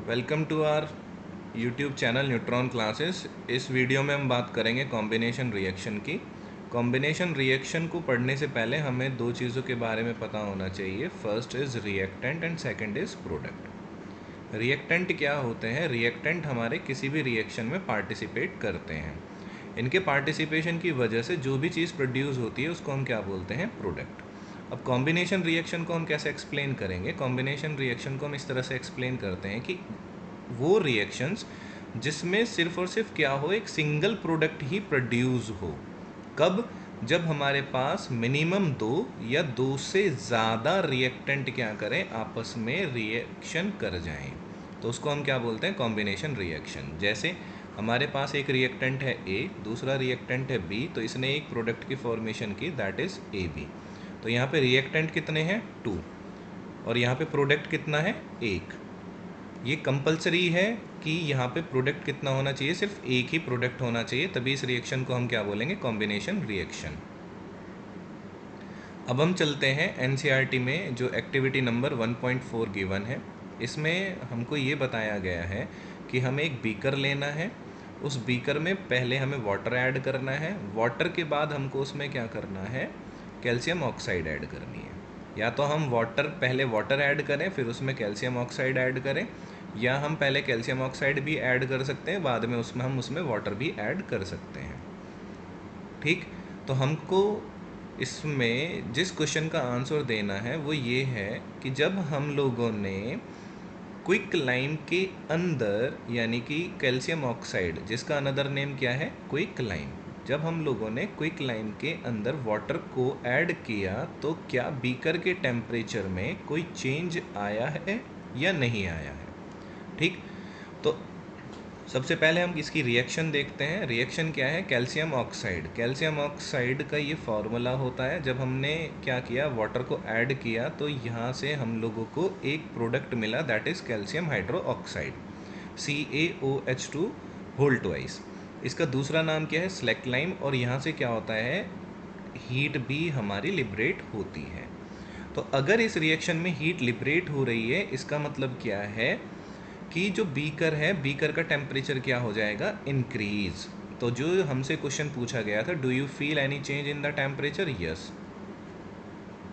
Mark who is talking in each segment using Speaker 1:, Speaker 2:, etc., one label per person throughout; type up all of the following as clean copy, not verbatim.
Speaker 1: Welcome to our YouTube channel neutron classes. इस video में हम बात करेंगे कॉम्बिनेशन रिएक्शन की। कॉम्बिनेशन रिएक्शन को पढ़ने से पहले हमें दो चीज़ों के बारे में पता होना चाहिए। First is reactant and second is product. Reactant क्या होते हैं? रिएक्टेंट हमारे किसी भी रिएक्शन में पार्टिसिपेट करते हैं। इनके पार्टिसिपेशन की वजह से जो भी चीज़ प्रोड्यूस होती है उसको हम क्या बोलते हैं? प्रोडक्ट। अब कॉम्बिनेशन रिएक्शन को हम कैसे एक्सप्लेन करेंगे? कॉम्बिनेशन रिएक्शन को हम इस तरह से एक्सप्लेन करते हैं कि वो रिएक्शंस जिसमें सिर्फ और सिर्फ क्या हो, एक सिंगल प्रोडक्ट ही प्रोड्यूस हो। कब? जब हमारे पास मिनिमम दो या दो से ज़्यादा रिएक्टेंट क्या करें, आपस में रिएक्शन कर जाएं, तो उसको हम क्या बोलते हैं? Combination reaction. जैसे हमारे पास एक रिएक्टेंट है ए, दूसरा रिएक्टेंट है बी, तो इसने एक प्रोडक्ट की फॉर्मेशन की, दैट इज़ ए बी। तो यहाँ पे रिएक्टेंट कितने हैं? 2, और यहाँ पे प्रोडक्ट कितना है? 1। ये कंपलसरी है कि यहाँ पे प्रोडक्ट कितना होना चाहिए? सिर्फ एक ही प्रोडक्ट होना चाहिए, तभी इस रिएक्शन को हम क्या बोलेंगे? Combination reaction. अब हम चलते हैं एनसीईआरटी में जो एक्टिविटी नंबर 1.4 गिवन है। इसमें हमको ये बताया गया है कि हमें एक बीकर लेना है। उस बीकर में पहले हमें वाटर ऐड करना है। वाटर के बाद हमको उसमें क्या करना है? कैल्शियम ऑक्साइड ऐड करनी है। या तो हम पहले वाटर ऐड करें, फिर उसमें कैल्शियम ऑक्साइड ऐड करें, या हम पहले कैल्शियम ऑक्साइड भी ऐड कर सकते हैं, बाद में हम उसमें वाटर भी ऐड कर सकते हैं। ठीक, तो हमको इसमें जिस क्वेश्चन का आंसर देना है वो ये है कि जब हम लोगों ने क्विक लाइम के अंदर, यानी कि कैल्शियम ऑक्साइड, जिसका अनदर नेम क्या है? क्विक लाइम, जब हम लोगों ने क्विक लाइम के अंदर वाटर को ऐड किया तो क्या बीकर के टेम्परेचर में कोई चेंज आया है या नहीं आया है? ठीक, तो सबसे पहले हम इसकी रिएक्शन देखते हैं। रिएक्शन क्या है? Calcium oxide. कैल्शियम ऑक्साइड का ये फॉर्मूला होता है, जब हमने क्या किया, वाटर को ऐड किया, तो यहाँ से हम लोगों को एक प्रोडक्ट मिला, that is calcium hydroxide, CaOH2 whole twice. इसका दूसरा नाम क्या है? Slack lime. और यहाँ से क्या होता है? हीट भी हमारी लिबरेट होती है। तो अगर इस रिएक्शन में हीट लिबरेट हो रही है, इसका मतलब क्या है कि जो बीकर है, बीकर का टेम्परेचर क्या हो जाएगा? इंक्रीज। तो जो हमसे क्वेश्चन पूछा गया था, do you feel any change in the temperature? Yes.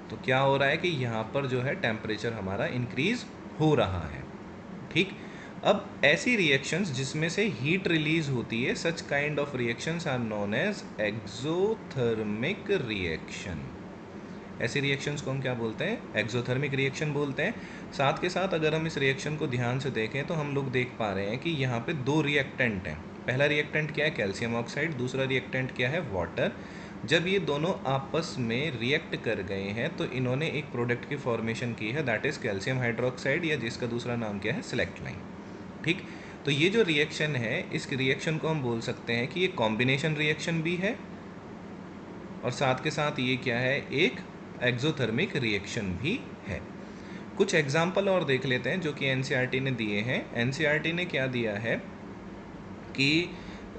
Speaker 1: तो क्या हो रहा है कि यहाँ पर जो है टेम्परेचर हमारा इंक्रीज हो रहा है। ठीक, अब ऐसी रिएक्शंस जिसमें से हीट रिलीज होती है, such kind of reactions are known as exothermic reaction. ऐसी रिएक्शंस को हम क्या बोलते हैं? एक्सोथर्मिक रिएक्शन बोलते हैं। साथ के साथ अगर हम इस रिएक्शन को ध्यान से देखें तो हम लोग देख पा रहे हैं कि यहाँ पे दो रिएक्टेंट हैं। पहला रिएक्टेंट क्या है? Calcium oxide. दूसरा रिएक्टेंट क्या है? वाटर। जब ये दोनों आपस में रिएक्ट कर गए हैं तो इन्होंने एक प्रोडक्ट की फॉर्मेशन की है, दैट इज़ कैल्शियम हाइड्रोक्साइड, या जिसका दूसरा नाम क्या है? Select line. ठीक, तो ये जो रिएक्शन है, इस रिएक्शन को हम बोल सकते हैं कि ये कॉम्बिनेशन रिएक्शन भी है, और साथ के साथ ये क्या है? एक एक्सोथर्मिक रिएक्शन भी है। कुछ एग्जाम्पल और देख लेते हैं जो कि एनसीईआरटी ने दिए हैं। एनसीईआरटी ने क्या दिया है कि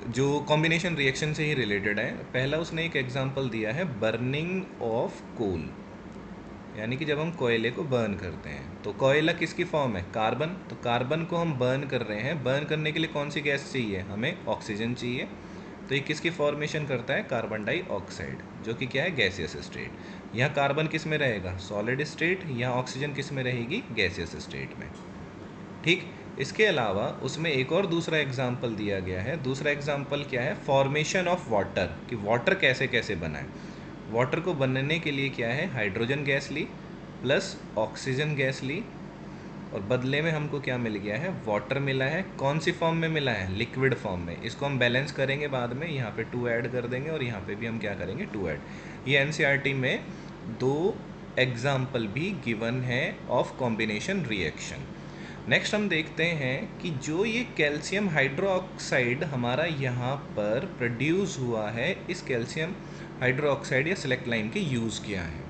Speaker 1: जो कॉम्बिनेशन रिएक्शन से ही रिलेटेड है। पहला उसने एक एग्जाम्पल दिया है, बर्निंग ऑफ कोल, यानी कि जब हम कोयले को बर्न करते हैं, तो कोयला किसकी फॉर्म है? कार्बन। तो कार्बन को हम बर्न कर रहे हैं। बर्न करने के लिए कौन सी गैस चाहिए? हमें ऑक्सीजन चाहिए। तो ये किसकी फॉर्मेशन करता है? कार्बन डाइऑक्साइड, जो कि क्या है? Gaseous state. यहाँ कार्बन किस में रहेगा? Solid state. यहाँ ऑक्सीजन किस में रहेगी? गैसियस स्टेट में। ठीक, इसके अलावा उसमें एक और दूसरा एग्जाम्पल दिया गया है। दूसरा एग्जाम्पल क्या है? फॉर्मेशन ऑफ वाटर, कि वाटर कैसे कैसे बना है। वाटर को बनने के लिए क्या है? हाइड्रोजन गैस ली प्लस ऑक्सीजन गैस ली, और बदले में हमको क्या मिल गया है? वाटर मिला है। कौन सी फॉर्म में मिला है? लिक्विड फॉर्म में। इसको हम बैलेंस करेंगे बाद में, यहाँ पे 2 ऐड कर देंगे, और यहाँ पे भी हम क्या करेंगे? 2 ऐड। ये एनसीईआरटी में 2 एग्जाम्पल भी गिवन है ऑफ कॉम्बिनेशन रिएक्शन। नेक्स्ट हम देखते हैं कि जो ये कैल्शियम हाइड्रोक्साइड हमारा यहाँ पर प्रोड्यूस हुआ है, इस कैल्शियम हाइड्रोक्साइड या सेलेक्ट लाइम के यूज़ क्या है?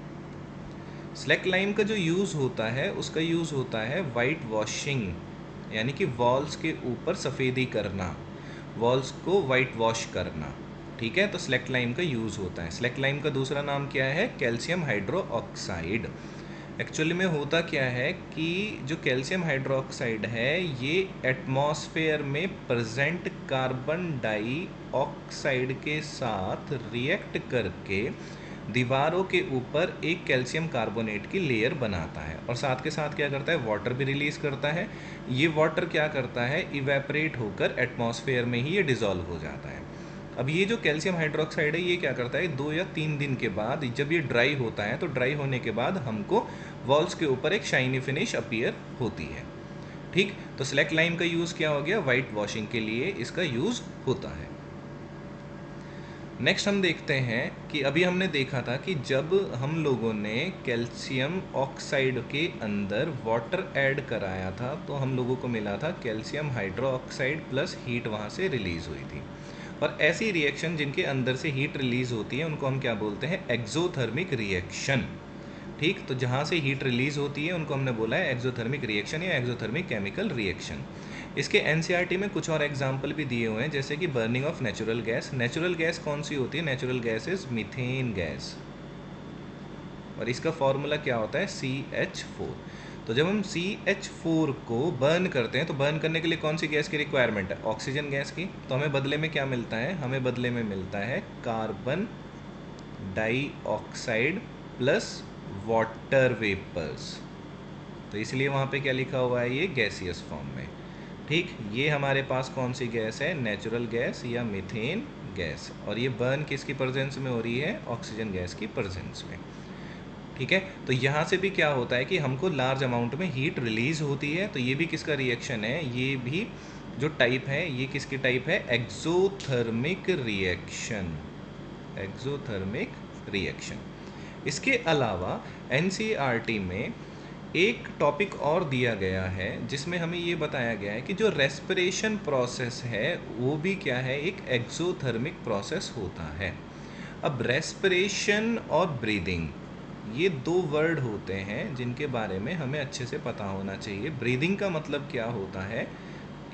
Speaker 1: स्लैक लाइम का जो यूज़ होता है, उसका यूज़ होता है वाइट वॉशिंग, यानी कि वॉल्स के ऊपर सफ़ेदी करना, वॉल्स को वाइट वॉश करना। ठीक है, तो स्लैक लाइम का यूज़ होता है। स्लैक लाइम का दूसरा नाम क्या है? Calcium hydro oxide. एक्चुअली में होता क्या है कि जो कैल्शियम हाइड्रोक्साइड है ये एटमॉस्फेयर में प्रेजेंट कार्बन डाइऑक्साइड के साथ रिएक्ट करके दीवारों के ऊपर एक कैल्शियम कार्बोनेट की लेयर बनाता है और साथ के साथ क्या करता है, वाटर भी रिलीज करता है। ये वाटर क्या करता है, इवेपरेट होकर एटमॉस्फेयर में ही ये डिसॉल्व हो जाता है। अब ये जो कैल्शियम हाइड्रोक्साइड है ये क्या करता है, 2 या 3 दिन के बाद जब ये ड्राई होता है तो ड्राई होने के बाद हमको वॉल्स के ऊपर एक शाइनी फिनिश अपीयर होती है। ठीक, तो स्लैक लाइम का यूज़ क्या हो गया, वाइट वॉशिंग के लिए इसका यूज़ होता है। नेक्स्ट हम देखते हैं कि अभी हमने देखा था कि जब हम लोगों ने कैल्शियम ऑक्साइड के अंदर वाटर ऐड कराया था तो हम लोगों को मिला था कैल्शियम हाइड्रोक्साइड प्लस हीट वहाँ से रिलीज़ हुई थी। और ऐसी रिएक्शन जिनके अंदर से हीट रिलीज़ होती है उनको हम क्या बोलते हैं, एक्सोथर्मिक रिएक्शन। ठीक, तो जहाँ से हीट रिलीज़ होती है उनको हमने बोला है एक्सोथर्मिक रिएक्शन या एक्सोथर्मिक केमिकल रिएक्शन। इसके एनसीईआरटी में कुछ और एग्जाम्पल भी दिए हुए हैं, जैसे कि burning of natural gas. Natural gas कौन सी होती है, natural gas is methane gas और इसका फॉर्मूला क्या होता है, CH4। तो जब हम CH4 को बर्न करते हैं तो बर्न करने के लिए कौन सी गैस की रिक्वायरमेंट है, ऑक्सीजन गैस की। तो हमें बदले में क्या मिलता है, हमें बदले में मिलता है carbon dioxide plus water vapours. तो इसलिए वहाँ पे क्या लिखा हुआ है, ये गैसियस फॉर्म में। ठीक, ये हमारे पास कौन सी गैस है, नेचुरल गैस या मीथेन गैस, और ये बर्न किसकी प्रेजेंस में हो रही है, ऑक्सीजन गैस की प्रेजेंस में। ठीक है, तो यहाँ से भी क्या होता है कि हमको लार्ज अमाउंट में हीट रिलीज होती है। तो ये भी किसका रिएक्शन है, ये भी जो टाइप है ये किसकी टाइप है, एक्सोथर्मिक रिएक्शन, एक्सोथर्मिक रिएक्शन। इसके अलावा एनसीईआरटी में एक टॉपिक और दिया गया है जिसमें हमें ये बताया गया है कि जो रेस्पिरेशन प्रोसेस है वो भी क्या है, एक एक्सोथर्मिक प्रोसेस होता है। अब रेस्पिरेशन और ब्रीदिंग ये 2 वर्ड होते हैं जिनके बारे में हमें अच्छे से पता होना चाहिए। ब्रीदिंग का मतलब क्या होता है,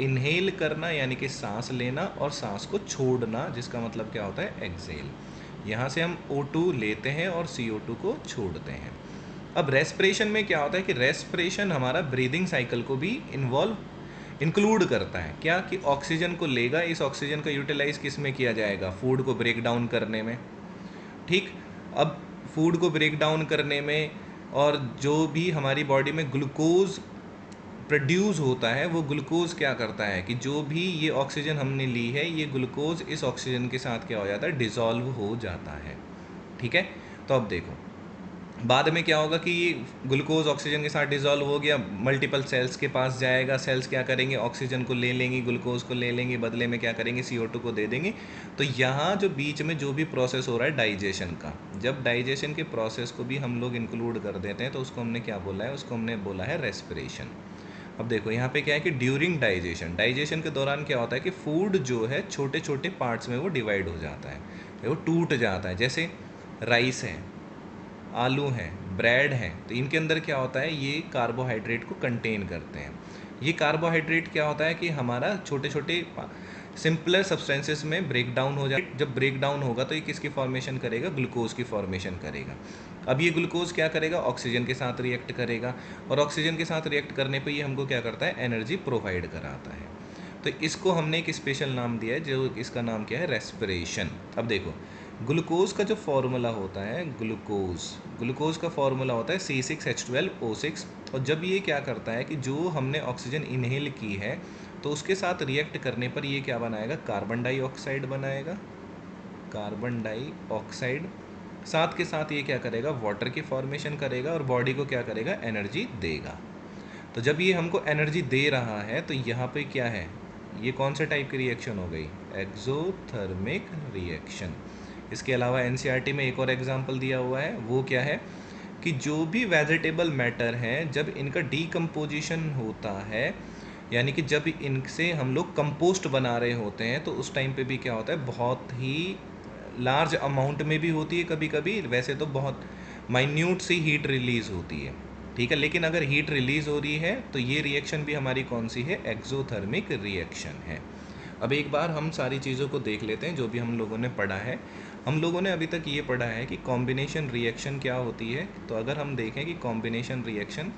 Speaker 1: इनहेल करना यानी कि सांस लेना, और सांस को छोड़ना जिसका मतलब क्या होता है, एक्सेल। यहाँ से हम O2 लेते हैं और CO2 को छोड़ते हैं। अब रेस्पिरेशन में क्या होता है कि रेस्पिरेशन हमारा ब्रीदिंग साइकिल को भी इंक्लूड करता है। क्या कि ऑक्सीजन को लेगा, इस ऑक्सीजन का यूटिलाइज किस में किया जाएगा, फूड को ब्रेक डाउन करने में। ठीक, अब फूड को ब्रेक डाउन करने में और जो भी हमारी बॉडी में ग्लूकोज प्रोड्यूस होता है वो ग्लूकोज क्या करता है कि जो भी ये ऑक्सीजन हमने ली है ये ग्लूकोज इस ऑक्सीजन के साथ क्या हो जाता है, डिसॉल्व हो जाता है। ठीक है, तो अब देखो बाद में क्या होगा कि ये ग्लूकोज ऑक्सीजन के साथ डिसॉल्व हो गया, मल्टीपल सेल्स के पास जाएगा, सेल्स क्या करेंगे, ऑक्सीजन को ले लेंगी, ग्लूकोज को ले लेंगे, बदले में क्या करेंगे, CO2 को दे देंगे। तो यहाँ जो बीच में जो भी प्रोसेस हो रहा है डाइजेशन का, जब डाइजेशन के प्रोसेस को भी हम लोग इंक्लूड कर देते हैं तो उसको हमने क्या बोला है, उसको हमने बोला है रेस्पिरेशन। अब देखो यहाँ पे क्या है कि ड्यूरिंग डाइजेशन के दौरान क्या होता है कि फूड जो है छोटे छोटे पार्ट्स में वो डिवाइड हो जाता है, वो टूट जाता है। जैसे राइस है, आलू हैं, ब्रेड हैं, तो इनके अंदर क्या होता है, ये कार्बोहाइड्रेट को कंटेन करते हैं। ये कार्बोहाइड्रेट क्या होता है कि हमारा छोटे छोटे सिंपलर सब्सटेंसेस में ब्रेक डाउन हो जाए। जब ब्रेक डाउन होगा तो ये किसकी फॉर्मेशन करेगा, ग्लूकोज की फॉर्मेशन करेगा। अब ये ग्लूकोज क्या करेगा, ऑक्सीजन के साथ रिएक्ट करेगा, और ऑक्सीजन के साथ रिएक्ट करने पे ये हमको क्या करता है, एनर्जी प्रोवाइड कराता है। तो इसको हमने एक स्पेशल नाम दिया है, जो इसका नाम क्या है, रेस्पिरेशन। अब देखो ग्लूकोज का जो फॉर्मूला होता है, ग्लूकोज का फॉर्मूला होता है C6H12O6। और जब ये क्या करता है कि जो हमने ऑक्सीजन इनहेल की है तो उसके साथ रिएक्ट करने पर ये क्या बनाएगा, कार्बन डाइऑक्साइड बनाएगा, कार्बन डाइऑक्साइड। साथ के साथ ये क्या करेगा, वाटर की फॉर्मेशन करेगा और बॉडी को क्या करेगा, एनर्जी देगा। तो जब ये हमको एनर्जी दे रहा है तो यहाँ पे क्या है, ये कौन से टाइप की रिएक्शन हो गई, एक्सोथर्मिक रिएक्शन। इसके अलावा एनसीईआरटी में एक और एग्जांपल दिया हुआ है, वो क्या है कि जो भी वेजिटेबल मैटर हैं जब इनका डीकम्पोजिशन होता है, यानी कि जब इनसे हम लोग कंपोस्ट बना रहे होते हैं तो उस टाइम पे भी क्या होता है, बहुत ही लार्ज अमाउंट में भी होती है कभी कभी, वैसे तो बहुत माइन्यूट सी हीट रिलीज़ होती है। ठीक है, लेकिन अगर हीट रिलीज़ हो रही है तो ये रिएक्शन भी हमारी कौन सी है, एक्सोथर्मिक रिएक्शन है। अब एक बार हम सारी चीज़ों को देख लेते हैं जो भी हम लोगों ने पढ़ा है। हम लोगों ने अभी तक ये पढ़ा है कि कॉम्बिनेशन रिएक्शन क्या होती है। तो अगर हम देखें कि कॉम्बिनेशन रिएक्शन,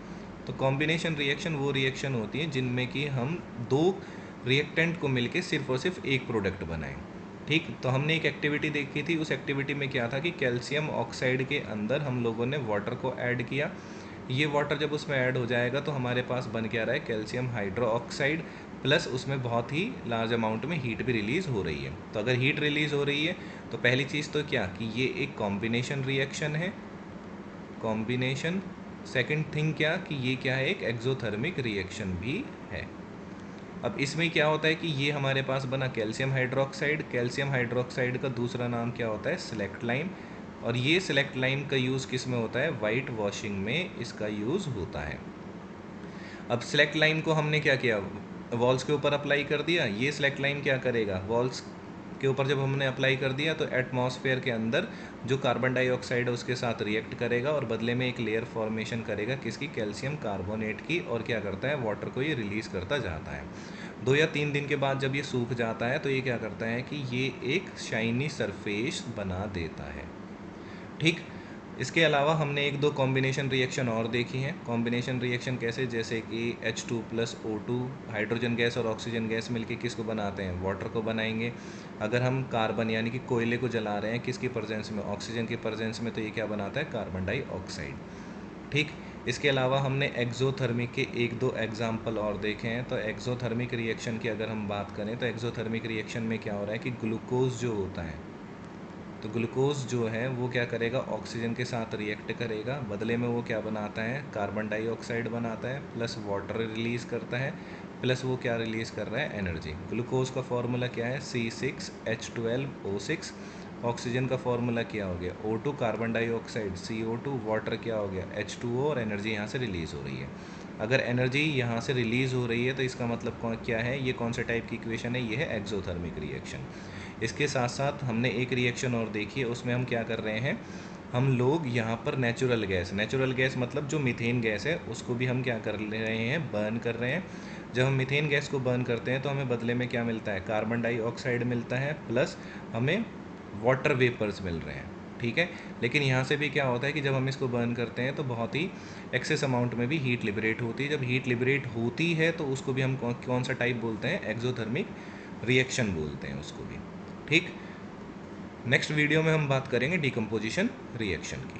Speaker 1: तो कॉम्बिनेशन रिएक्शन वो रिएक्शन होती है जिनमें कि हम दो रिएक्टेंट को मिलके सिर्फ और सिर्फ एक प्रोडक्ट बनाएं। ठीक, तो हमने एक एक्टिविटी देखी थी, उस एक्टिविटी में क्या था कि कैल्शियम ऑक्साइड के अंदर हम लोगों ने वाटर को ऐड किया। ये वाटर जब उसमें ऐड हो जाएगा तो हमारे पास बन क्या रहा है, कैल्शियम हाइड्रो ऑक्साइड, प्लस उसमें बहुत ही लार्ज अमाउंट में हीट भी रिलीज़ हो रही है। तो अगर हीट रिलीज़ हो रही है तो पहली चीज़ तो क्या कि ये एक कॉम्बिनेशन रिएक्शन है, कॉम्बिनेशन। सेकंड थिंग क्या कि ये क्या है, एक एक्सोथर्मिक रिएक्शन भी है। अब इसमें क्या होता है कि ये हमारे पास बना कैल्शियम हाइड्रोक्साइड। कैल्शियम हाइड्रोक्साइड का दूसरा नाम क्या होता है, सिलेक्ट लाइम। और ये सिलेक्ट लाइम का यूज़ किस में होता है, वाइट वॉशिंग में इसका यूज़ होता है। अब सिलेक्ट लाइम को हमने क्या किया, वॉल्स के ऊपर अप्लाई कर दिया। ये सिलेक्ट लाइम क्या करेगा, वॉल्स के ऊपर जब हमने अप्लाई कर दिया तो एटमॉस्फेयर के अंदर जो कार्बन डाइऑक्साइड है उसके साथ रिएक्ट करेगा और बदले में एक लेयर फॉर्मेशन करेगा किसकी, कैल्शियम कार्बोनेट की। और क्या करता है, वाटर को ये रिलीज़ करता जाता है। 2 या 3 दिन के बाद जब ये सूख जाता है तो ये क्या करता है कि ये एक शाइनी सरफेस बना देता है। ठीक, इसके अलावा हमने एक दो कॉम्बिनेशन रिएक्शन और देखी हैं। कॉम्बिनेशन रिएक्शन कैसे, जैसे कि H2+O2, हाइड्रोजन गैस और ऑक्सीजन गैस मिलके किसको बनाते हैं, वाटर को बनाएंगे। अगर हम कार्बन यानी कि कोयले को जला रहे हैं किसकी प्रेजेंस में, ऑक्सीजन की प्रेजेंस में, तो ये क्या बनाता है, कार्बन डाइऑक्साइड। ठीक, इसके अलावा हमने एक्सोथर्मिक के एक दो एग्जाम्पल और देखे हैं। तो एक्सोथर्मिक रिएक्शन की अगर हम बात करें तो एक्सोथर्मिक रिएक्शन में क्या हो रहा है कि ग्लूकोज जो होता है, तो ग्लूकोज जो है वो क्या करेगा, ऑक्सीजन के साथ रिएक्ट करेगा, बदले में वो क्या बनाता है, कार्बन डाइऑक्साइड बनाता है, प्लस वाटर रिलीज़ करता है, प्लस वो क्या रिलीज़ कर रहा है, एनर्जी। ग्लूकोज का फॉर्मूला क्या है, C6H12O6। ऑक्सीजन का फॉर्मूला क्या हो गया, O2, carbon dioxide CO2, water क्या हो गया, H2O, और एनर्जी यहाँ से रिलीज़ हो रही है। अगर एनर्जी यहाँ से रिलीज़ हो रही है तो इसका मतलब क्या है, ये कौन से टाइप की इक्वेशन है, ये है एक्सोथर्मिक रिएक्शन। इसके साथ साथ हमने एक रिएक्शन और देखी है, उसमें हम क्या कर रहे हैं, हम लोग यहाँ पर नेचुरल गैस मतलब जो मीथेन गैस है उसको भी हम क्या कर ले रहे हैं, बर्न कर रहे हैं। जब हम मीथेन गैस को बर्न करते हैं तो हमें बदले में क्या मिलता है, कार्बन डाइऑक्साइड मिलता है, प्लस हमें वाटर वेपर्स मिल रहे हैं। ठीक है, लेकिन यहाँ से भी क्या होता है कि जब हम इसको बर्न करते हैं तो बहुत ही एक्सेस अमाउंट में भी हीट लिबरेट होती है। जब हीट लिबरेट होती है तो उसको भी हम कौन सा टाइप बोलते हैं, एक्सोथर्मिक रिएक्शन बोलते हैं उसको भी। ठीक, नेक्स्ट वीडियो में हम बात करेंगे डिकम्पोजिशन रिएक्शन की।